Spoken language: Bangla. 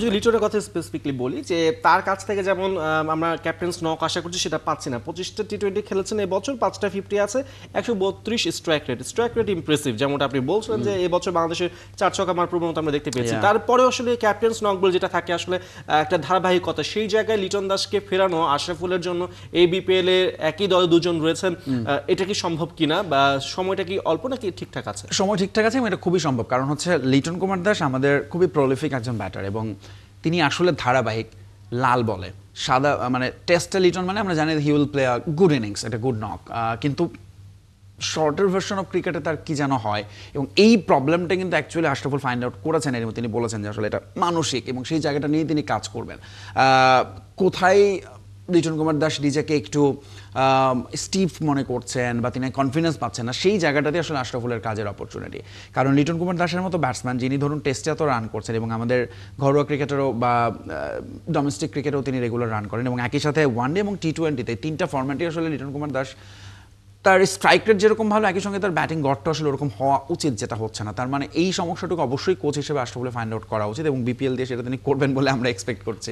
যদি লিটনের কথা স্পেসিফিকলি বলি যে তার কাছ থেকে যেমন আমরা ক্যাপ্টেন্স নক আশা করছি সেটা পাচ্ছি না। 25টা টি-20 খেলেছেন এবছর, 5টা 50 আছে, 132 স্ট্রাইক রেট ইমপ্রেসিভ, যেমনটা আপনি বলছিলেন যে এবছর বাংলাদেশের 4 ছক্কা মারার প্রবণতা আমরা দেখতে পেয়েছি। তারপরে আসলে ক্যাপ্টেন্স নক বল যেটা থাকে আসলে একটা ধারাবাহিকতা, সেই জায়গায় লিটন দাসকে ফেরানো আশরাফুলের জন্য এই বিপিএল এ একই দলে দুজন রয়েছেন, এটা কি সম্ভব কিনা বা সময়টা কি অল্প নাকি ঠিকঠাক আছে? সময় ঠিকঠাক আছে এবং এটা খুবই সম্ভব, কারণ হচ্ছে লিটন কুমার দাস আমাদের খুবই প্রলিফিক একজন ব্যাটার এবং তিনি আসলে ধারাবাহিক লাল বলে সাদা, মানে টেস্টে লিটন মানে আমরা জানি he will play a good innings, এটা গুড নক, কিন্তু শর্টের ভার্সন অফ ক্রিকেটে তার কি যেন হয় এবং এই প্রবলেমটা কিন্তু অ্যাকচুয়ালি আশরাফুল ফাইন্ড আউট করেছেন এবং তিনি বলেছেন যে আসলে এটা মানসিক এবং সেই জায়গাটা নিয়ে তিনি কাজ করবেন। কোথায় লিটন কুমার দাস নিজেকে একটু স্টিফ মনে করছেন বা তিনি কনফিডেন্স পাচ্ছেন না, সেই জায়গাটাতে আসলে আশরাফুলের কাজের অপরচুনিটি। কারণ লিটন কুমার দাসের মতো ব্যাটসম্যান যিনি ধরুন টেস্টে এত রান করছেন এবং আমাদের ঘরোয়া ক্রিকেটেরও বা ডোমেস্টিক ক্রিকেটেও তিনি রেগুলার রান করেন এবং একই সাথে ওয়ানডে এবং টি-20তে তিনটা ফরম্যাটে আসলে লিটন কুমার দাস তার স্ট্রাইক রেট যেরকম ভালো, একই সঙ্গে তার ব্যাটিং গড়টা আসলে ওরকম হওয়া উচিত, যেটা হচ্ছে না। তার মানে এই সমস্যাটুকু অবশ্যই কোচ হিসেবে আশরাফুলের ফাইন্ড আউট করা উচিত এবং বিপিএল দিয়ে সেটা তিনি করবেন বলে আমরা এক্সপেক্ট করছি।